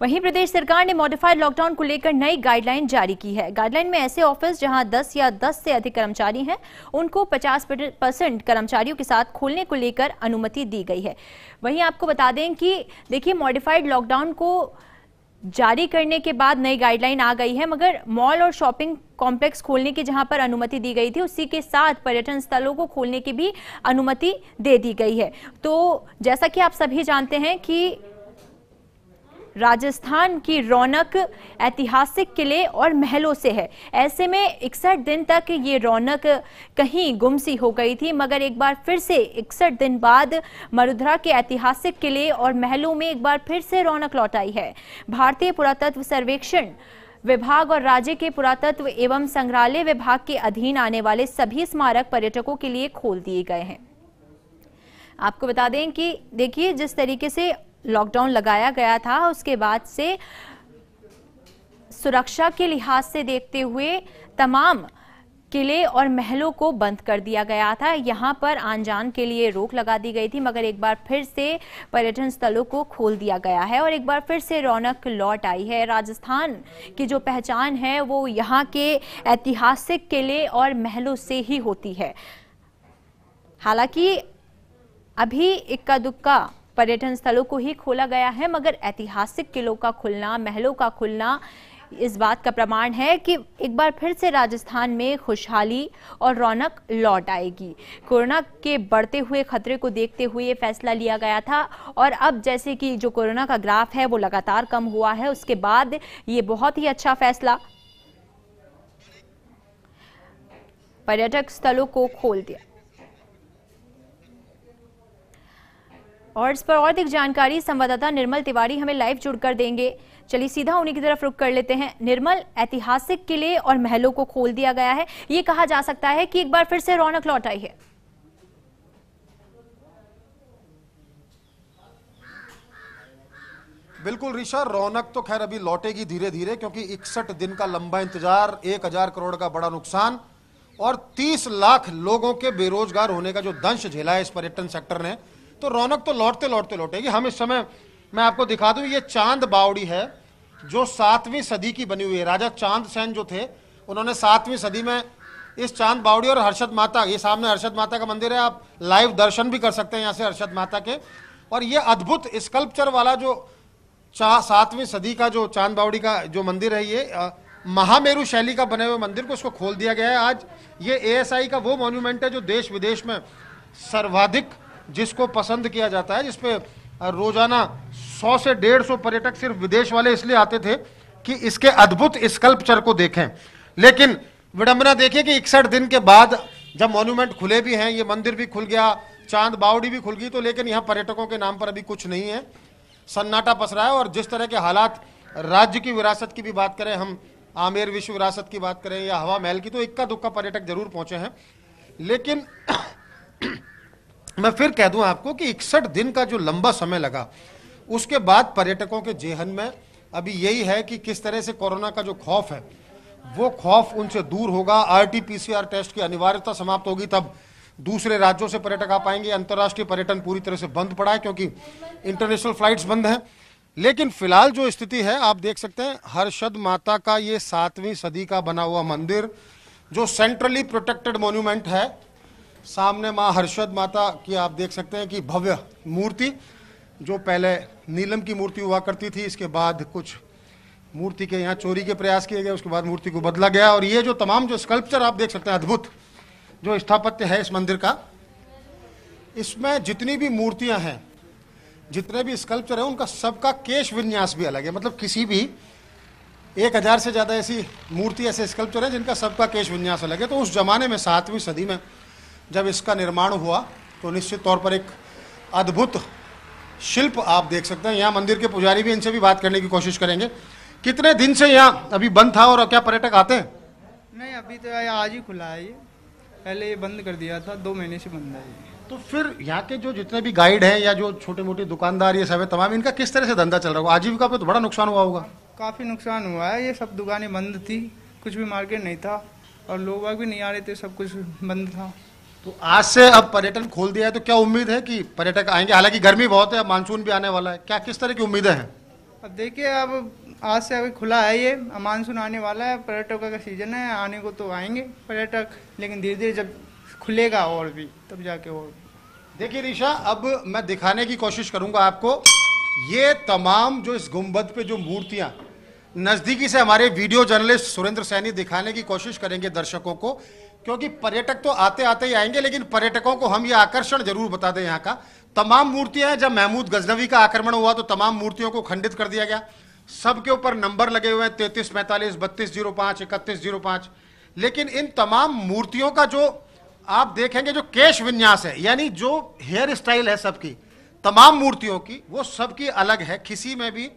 वहीं प्रदेश सरकार ने मॉडिफाइड लॉकडाउन को लेकर नई गाइडलाइन जारी की है। गाइडलाइन में ऐसे ऑफिस जहां 10 या 10 से अधिक कर्मचारी हैं, उनको 50% कर्मचारियों के साथ खोलने को लेकर अनुमति दी गई है। वहीं आपको बता दें कि देखिए, मॉडिफाइड लॉकडाउन को जारी करने के बाद नई गाइडलाइन आ गई है, मगर मॉल और शॉपिंग कॉम्प्लेक्स खोलने की जहां पर अनुमति दी गई थी, उसी के साथ पर्यटन स्थलों को खोलने की भी अनुमति दे दी गई है। तो जैसा कि आप सभी जानते हैं कि राजस्थान की रौनक ऐतिहासिक किले और महलों से है। ऐसे में 61 दिन तक ये रौनक कहीं गुमसी हो गई थी, मगर एक बार फिर से 61 दिन बाद मरुधरा के ऐतिहासिक किले और महलों में एक बार फिर से रौनक लौट आई है। भारतीय पुरातत्व सर्वेक्षण विभाग और राज्य के पुरातत्व एवं संग्रहालय विभाग के अधीन आने वाले सभी स्मारक पर्यटकों के लिए खोल दिए गए हैं। आपको बता दें कि देखिए, जिस तरीके से लॉकडाउन लगाया गया था, उसके बाद से सुरक्षा के लिहाज से देखते हुए तमाम किले और महलों को बंद कर दिया गया था। यहां पर आन जान के लिए रोक लगा दी गई थी, मगर एक बार फिर से पर्यटन स्थलों को खोल दिया गया है और एक बार फिर से रौनक लौट आई है। राजस्थान की जो पहचान है वो यहाँ के ऐतिहासिक किले और महलों से ही होती है। हालांकि अभी इक्का दुक्का पर्यटन स्थलों को ही खोला गया है, मगर ऐतिहासिक किलों का खुलना, महलों का खुलना इस बात का प्रमाण है कि एक बार फिर से राजस्थान में खुशहाली और रौनक लौट आएगी। कोरोना के बढ़ते हुए खतरे को देखते हुए ये फैसला लिया गया था और अब जैसे कि जो कोरोना का ग्राफ है वो लगातार कम हुआ है, उसके बाद ये बहुत ही अच्छा फैसला पर्यटक स्थलों को खोल दिया। और इस पर और अधिक जानकारी संवाददाता निर्मल तिवारी हमें लाइव जुड़कर देंगे। चलिए सीधा उन्हीं की तरफ रुख कर लेते हैं। निर्मल, ऐतिहासिक किले और महलों को खोल दिया गया है, ये कहा जा सकता है कि एक बार फिर से रौनक लौट आई है। बिल्कुल ऋषा, रौनक तो खैर अभी लौटेगी धीरे धीरे, क्योंकि 61 दिन का लंबा इंतजार, 1000 करोड़ का बड़ा नुकसान और 30 लाख लोगों के बेरोजगार होने का जो दंश झेला है इस पर्यटन सेक्टर ने, तो रौनक तो लौटते लौटते लौटेगी। हम इस समय, मैं आपको दिखा दूं, ये चांद बावड़ी है जो 7वीं सदी की बनी हुई है। राजा चांद सेन जो थे, उन्होंने 7वीं सदी में इस चांद बावड़ी और हर्षद माता, ये सामने हर्षद माता का मंदिर है, आप लाइव दर्शन भी कर सकते हैं यहाँ से हर्षद माता के। और ये अद्भुत स्कल्पचर वाला जो 7वीं सदी का जो चांद बावड़ी का जो मंदिर है, ये महामेरु शैली का बने हुए मंदिर को इसको खोल दिया गया है आज। ये ASI का वो मॉन्यूमेंट है जो देश विदेश में सर्वाधिक जिसको पसंद किया जाता है, जिसपे रोजाना 100 से 150 पर्यटक सिर्फ विदेश वाले इसलिए आते थे कि इसके अद्भुत स्कल्पचर को देखें। लेकिन विडंबना देखिए कि 61 दिन के बाद जब मॉन्यूमेंट खुले भी हैं, ये मंदिर भी खुल गया, चांद बावड़ी भी खुल गई, तो लेकिन यहाँ पर्यटकों के नाम पर अभी कुछ नहीं है, सन्नाटा पसरा है। और जिस तरह के हालात, राज्य की विरासत की भी बात करें हम, आमेर विश्व विरासत की बात करें या हवा महल की, तो इक्का दुक्का पर्यटक जरूर पहुंचे हैं। लेकिन मैं फिर कह दूं आपको कि 61 दिन का जो लंबा समय लगा, उसके बाद पर्यटकों के जेहन में अभी यही है कि किस तरह से कोरोना का जो खौफ है वो खौफ उनसे दूर होगा। RT-PCR टेस्ट की अनिवार्यता समाप्त होगी, तब दूसरे राज्यों से पर्यटक आ पाएंगे। अंतर्राष्ट्रीय पर्यटन पूरी तरह से बंद पड़ा है क्योंकि इंटरनेशनल फ्लाइट्स बंद हैं। लेकिन फिलहाल जो स्थिति है, आप देख सकते हैं हर्षद माता का ये 7वीं सदी का बना हुआ मंदिर जो सेंट्रली प्रोटेक्टेड मॉन्यूमेंट है। सामने माँ हर्षद माता की आप देख सकते हैं कि भव्य मूर्ति, जो पहले नीलम की मूर्ति हुआ करती थी, इसके बाद कुछ मूर्ति के यहाँ चोरी के प्रयास किए गए, उसके बाद मूर्ति को बदला गया। और ये जो तमाम जो स्कल्पचर आप देख सकते हैं, अद्भुत जो स्थापत्य है इस मंदिर का, इसमें जितनी भी मूर्तियां हैं, जितने भी स्कल्पचर है, उनका सबका केश विन्यास भी अलग है। मतलब किसी भी 1000 से ज़्यादा ऐसी मूर्ति, ऐसे स्कल्पचर हैं जिनका सबका केश विन्यास अलग है। तो उस जमाने में 7वीं सदी में जब इसका निर्माण हुआ तो निश्चित तौर पर एक अद्भुत शिल्प आप देख सकते हैं। यहाँ मंदिर के पुजारी भी, इनसे भी बात करने की कोशिश करेंगे। कितने दिन से यहाँ अभी बंद था और क्या पर्यटक आते हैं? नहीं, अभी तो आज ही खुला है ये, पहले ये बंद कर दिया था, 2 महीने से बंद है ये। तो फिर यहाँ के जो जितने भी गाइड हैं या जो छोटे मोटे दुकानदार ये सब है तमाम, इनका किस तरह से धंधा चल रहा होगा? आजीविका पे तो बड़ा नुकसान हुआ होगा। काफ़ी नुकसान हुआ है, ये सब दुकानें बंद थी, कुछ भी मार्केट नहीं था और लोग भी नहीं आ रहे थे, सब कुछ बंद था। तो आज से अब पर्यटन खोल दिया है, तो क्या उम्मीद है कि पर्यटक आएंगे? हालांकि गर्मी बहुत है, अब मानसून भी आने वाला है, क्या किस तरह की उम्मीदें हैं? अब देखिए, अब आज से अभी खुला है ये, मानसून आने वाला है, पर्यटकों का सीजन है, आने को तो आएंगे पर्यटक, लेकिन धीरे धीरे जब खुलेगा और भी तब जाके और भी। देखिए ऋषा, अब मैं दिखाने की कोशिश करूंगा आपको, ये तमाम जो इस गुंबद पे जो मूर्तियां नजदीकी से हमारे वीडियो जर्नलिस्ट सुरेंद्र सैनी दिखाने की कोशिश करेंगे दर्शकों को, क्योंकि पर्यटक तो आते आते ही आएंगे, लेकिन पर्यटकों को हम ये आकर्षण जरूर बता दें। यहाँ का तमाम मूर्तियां हैं, जब महमूद गजनवी का आक्रमण हुआ तो तमाम मूर्तियों को खंडित कर दिया गया, सबके ऊपर नंबर लगे हुए हैं 3345, 3205, 3105, लेकिन इन तमाम मूर्तियों का जो आप देखेंगे जो केश विन्यास है, यानी जो हेयर स्टाइल है सबकी, तमाम मूर्तियों की, वो सबकी अलग है, किसी में भी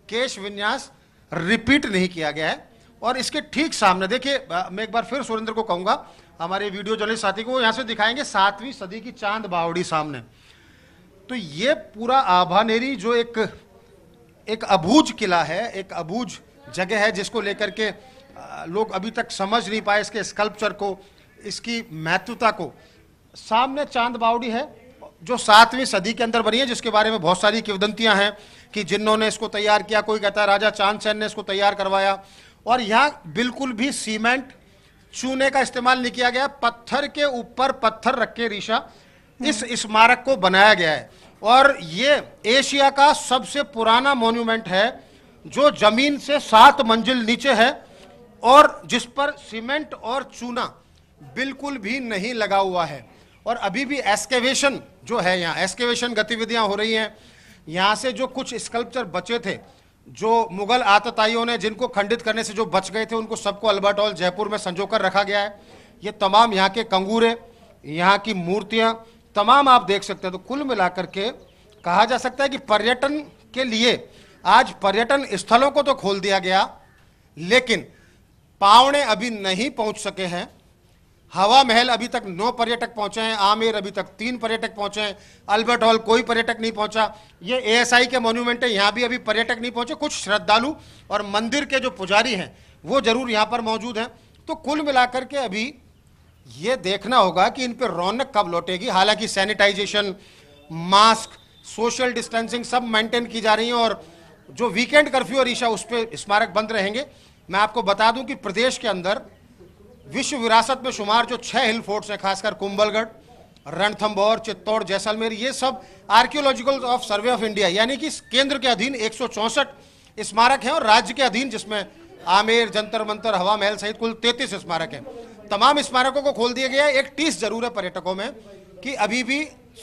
केश विन्यास रिपीट नहीं किया गया है। और इसके ठीक सामने देखिए, मैं एक बार फिर सुरेंद्र को कहूंगा, हमारे वीडियो जर्नलिस्ट साथी को यहां से दिखाएंगे 7वीं सदी की चांद बावड़ी सामने। तो ये पूरा आभानेरी जो एक अबूझ किला है, एक अबूझ जगह है, जिसको लेकर के लोग अभी तक समझ नहीं पाए, इसके स्कल्पचर को, इसकी महत्वता को। सामने चांद बावड़ी है जो 7वीं सदी के अंदर बनी है, जिसके बारे में बहुत सारी किंवदंतियां हैं कि जिन्होंने इसको तैयार किया, कोई कहता है राजा चांदसेन ने इसको तैयार करवाया। और यहाँ बिल्कुल भी सीमेंट चूने का इस्तेमाल नहीं किया गया, पत्थर के ऊपर पत्थर रख के ऋषा इस स्मारक को बनाया गया है। और ये एशिया का सबसे पुराना मॉन्यूमेंट है जो जमीन से 7 मंजिल नीचे है और जिस पर सीमेंट और चूना बिल्कुल भी नहीं लगा हुआ है। और अभी भी एस्केवेशन जो है, यहाँ एस्केवेशन गतिविधियां हो रही हैं। यहाँ से जो कुछ स्कल्पचर बचे थे, जो मुगल आतताइयों ने जिनको खंडित करने से जो बच गए थे, उनको सबको अल्बर्ट हॉल जयपुर में संजोकर रखा गया है। ये तमाम यहाँ के कंगूरे, यहाँ की मूर्तियां तमाम आप देख सकते हैं। तो कुल मिलाकर के कहा जा सकता है कि पर्यटन के लिए आज पर्यटन स्थलों को तो खोल दिया गया, लेकिन पावड़े अभी नहीं पहुंच सके हैं। हवा महल अभी तक 9 पर्यटक पहुंचे हैं, आमेर अभी तक 3 पर्यटक पहुंचे हैं, अल्बर्ट हॉल कोई पर्यटक नहीं पहुंचा। ये एएसआई के मॉन्यूमेंट है, यहां भी अभी पर्यटक नहीं पहुंचे। कुछ श्रद्धालु और मंदिर के जो पुजारी हैं वो जरूर यहां पर मौजूद हैं। तो कुल मिलाकर के अभी ये देखना होगा कि इन पर रौनक कब लौटेगी। हालांकि सैनिटाइजेशन, मास्क, सोशल डिस्टेंसिंग सब मेंटेन की जा रही है। और जो वीकेंड कर्फ्यू और ईशा, उस पर स्मारक बंद रहेंगे। मैं आपको बता दूं कि प्रदेश के अंदर विश्व विरासत में शुमार जो 6 हिल फोर्ट्स हैं, खासकर कुंभलगढ़, रणथंभौर, चित्तौड़, जैसलमेर, ये सब archaeological of survey of India यानी कि केंद्र के अधीन 164 स्मारक हैं और राज्य के अधीन जिसमें आमेर, जंतर मंतर, हवा महल सहित कुल 33 स्मारक हैं। तमाम स्मारकों को खोल दिया गया है। एक टीस जरूर है पर्यटकों में कि अभी भी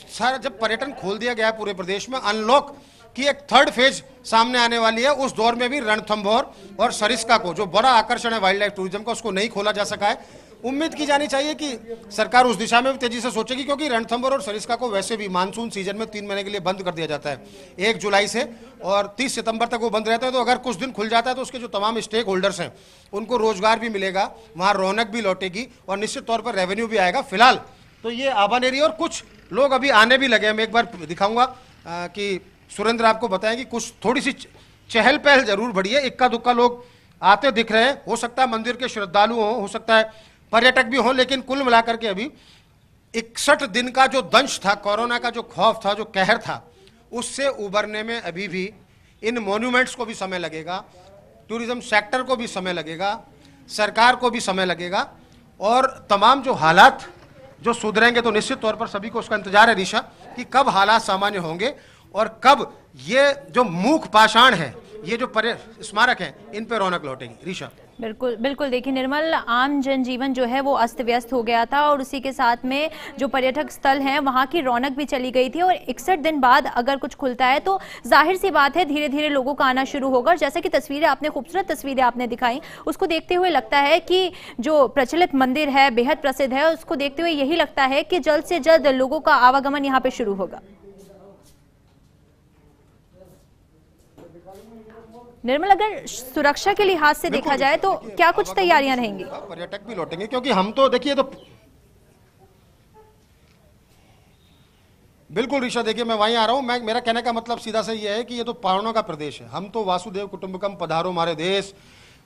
सर जब पर्यटन खोल दिया गया है पूरे प्रदेश में, अनलॉक की एक 3rd फेज सामने आने वाली है। उस दौर में भी रणथंभौर और सरिस्का को, जो बड़ा आकर्षण है वाइल्ड लाइफ टूरिज्म का, उसको नहीं खोला जा सका है। उम्मीद की जानी चाहिए कि सरकार उस दिशा में भी तेजी से सोचेगी, क्योंकि रणथंभौर और सरिस्का को वैसे भी मानसून सीजन में 3 महीने के लिए बंद कर दिया जाता है 1 जुलाई से, और 30 सितंबर तक वो बंद रहता है। तो अगर कुछ दिन खुल जाता है तो उसके जो तमाम स्टेक होल्डर्स हैं उनको रोजगार भी मिलेगा, वहाँ रौनक भी लौटेगी और निश्चित तौर पर रेवेन्यू भी आएगा। फिलहाल तो ये आभानेरी, और कुछ लोग अभी आने भी लगे हैं। मैं एक बार दिखाऊंगा कि सुरेंद्र आपको बताएं कि कुछ थोड़ी सी चहल पहल जरूर बढ़ी है, इक्का दुक्का लोग आते दिख रहे हैं। हो सकता है मंदिर के श्रद्धालु हो सकता है पर्यटक भी हो, लेकिन कुल मिलाकर के अभी 61 दिन का जो दंश था, कोरोना का जो खौफ था, जो कहर था, उससे उबरने में अभी भी इन मॉन्यूमेंट्स को भी समय लगेगा, टूरिज्म सेक्टर को भी समय लगेगा, सरकार को भी समय लगेगा। और तमाम जो हालात जो सुधरेंगे तो निश्चित तौर पर सभी को उसका इंतजार है ऋषा, कि कब हालात सामान्य होंगे और कब ये जो मूक पाषाण है, ये जो स्मारक हैं, इन पे रौनक लौटेगी। ऋषा बिल्कुल बिल्कुल, देखिए निर्मल, आम जनजीवन जो है वो अस्त व्यस्त हो गया था और उसी के साथ में जो पर्यटक स्थल हैं वहाँ की रौनक भी चली गई थी। और 61 दिन बाद अगर कुछ खुलता है तो जाहिर सी बात है धीरे धीरे लोगों का आना शुरू होगा। और जैसे कि तस्वीरें आपने, खूबसूरत तस्वीरें आपने दिखाई, उसको देखते हुए लगता है कि जो प्रचलित मंदिर है, बेहद प्रसिद्ध है, उसको देखते हुए यही लगता है कि जल्द से जल्द लोगों का आवागमन यहाँ पे शुरू होगा। निर्मल, अगर सुरक्षा के लिहाज से देखा जाए तो क्या कुछ तैयारियां रहेंगी? पर्यटक भी लौटेंगे, क्योंकि हम तो देखिए, तो बिल्कुल ऋषा, देखिए मैं वहीं आ रहा हूं। मेरा कहने का मतलब सीधा सा ये है कि ये तो पावनों का प्रदेश है। हम तो वासुदेव कुटुंबकम पधारो हमारे देश,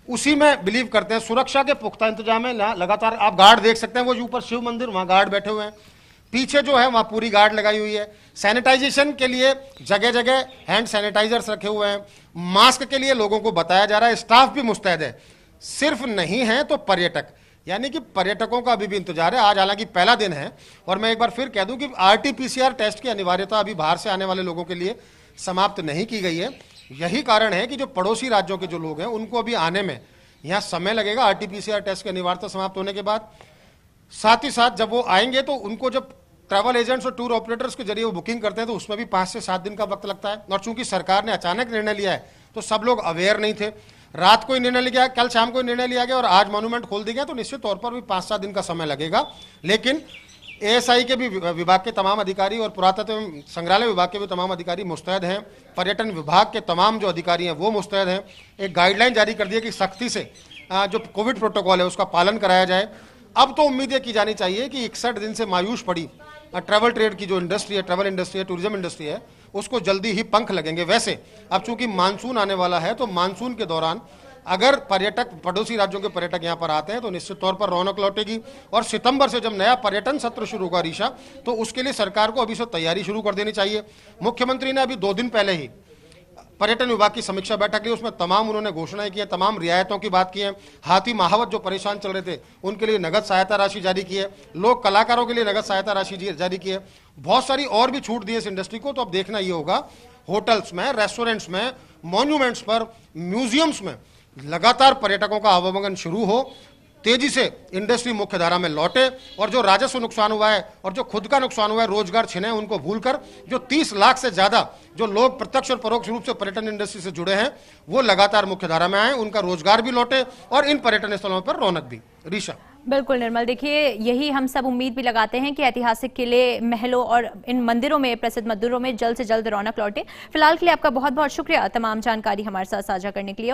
उसी में बिलीव करते हैं। सुरक्षा के पुख्ता इंतजाम है लगातार। आप गार्ड देख सकते हैं, वो ऊपर शिव मंदिर, वहां गार्ड बैठे हुए हैं। पीछे जो है वहां पूरी गार्ड लगाई हुई है। सैनिटाइजेशन के लिए जगह जगह हैंड सैनिटाइजर्स रखे हुए हैं। मास्क के लिए लोगों को बताया जा रहा है, स्टाफ भी मुस्तैद है। सिर्फ नहीं है तो पर्यटक, यानी कि पर्यटकों का अभी भी इंतजार है। आज हालांकि पहला दिन है और मैं एक बार फिर कह दूं कि आरटी-पीसीआर टेस्ट की अनिवार्यता अभी बाहर से आने वाले लोगों के लिए समाप्त नहीं की गई है। यही कारण है कि जो पड़ोसी राज्यों के जो लोग हैं उनको अभी आने में यहां समय लगेगा आरटी-पीसीआर टेस्ट की अनिवार्यता समाप्त होने के बाद। साथ ही साथ जब वो आएंगे तो उनको जब ट्रैवल एजेंट्स और टूर ऑपरेटर्स के जरिए वो बुकिंग करते हैं तो उसमें भी 5 से 7 दिन का वक्त लगता है। और चूंकि सरकार ने अचानक निर्णय लिया है तो सब लोग अवेयर नहीं थे। रात को ही निर्णय लिया, कल शाम को निर्णय लिया गया और आज मॉन्यूमेंट खोल दिया गया, तो निश्चित तौर पर भी 5-7 दिन का समय लगेगा। लेकिन एएसआई के भी विभाग के तमाम अधिकारी और पुरातत्व संग्रहालय विभाग के भी तमाम अधिकारी मुस्तैद हैं। पर्यटन विभाग के तमाम जो अधिकारी हैं वो मुस्तैद हैं। एक गाइडलाइन जारी कर दी है कि सख्ती से जो कोविड प्रोटोकॉल है उसका पालन कराया जाए। अब तो उम्मीद की जानी चाहिए कि 61 दिन से मायूस पड़ी ट्रैवल ट्रेड की जो इंडस्ट्री है, ट्रैवल इंडस्ट्री है, टूरिज्म इंडस्ट्री है, उसको जल्दी ही पंख लगेंगे। वैसे अब चूंकि मानसून आने वाला है तो मानसून के दौरान अगर पर्यटक, पड़ोसी राज्यों के पर्यटक यहाँ पर आते हैं तो निश्चित तौर पर रौनक लौटेगी। और सितंबर से जब नया पर्यटन सत्र शुरू होगा ऋषा, तो उसके लिए सरकार को अभी से तैयारी शुरू कर देनी चाहिए। मुख्यमंत्री ने अभी 2 दिन पहले ही पर्यटन विभाग की समीक्षा बैठक ली, उसमें तमाम उन्होंने घोषणाएं की है, तमाम रियायतों की बात की है। हाथी महावत जो परेशान चल रहे थे उनके लिए नगद सहायता राशि जारी की है। लोक कलाकारों के लिए नगद सहायता राशि जारी की है। बहुत सारी और भी छूट दी है इस इंडस्ट्री को। तो अब देखना ये होगा होटल्स में, रेस्टोरेंट्स में, मॉन्यूमेंट्स पर, म्यूजियम्स में लगातार पर्यटकों का आवागमन शुरू हो, तेजी से इंडस्ट्री मुख्य धारा में लौटे और जो राजस्व नुकसान हुआ है और जो खुद का नुकसान हुआ है, रोजगार छिने, उनको भूलकर जो 30 लाख से ज्यादा जो लोग प्रत्यक्ष और परोक्ष रूप से पर्यटन इंडस्ट्री से जुड़े हैं वो लगातार मुख्य धारा में आए, उनका रोजगार भी लौटे और इन पर्यटन स्थलों पर रौनक भी। ऋषा। बिल्कुल निर्मल, देखिए यही हम सब उम्मीद भी लगाते हैं कि ऐतिहासिक किले, महलों और इन मंदिरों में, प्रसिद्ध मंदिरों में जल्द से जल्द रौनक लौटे। फिलहाल के लिए आपका बहुत बहुत शुक्रिया तमाम जानकारी हमारे साथ साझा करने के लिए।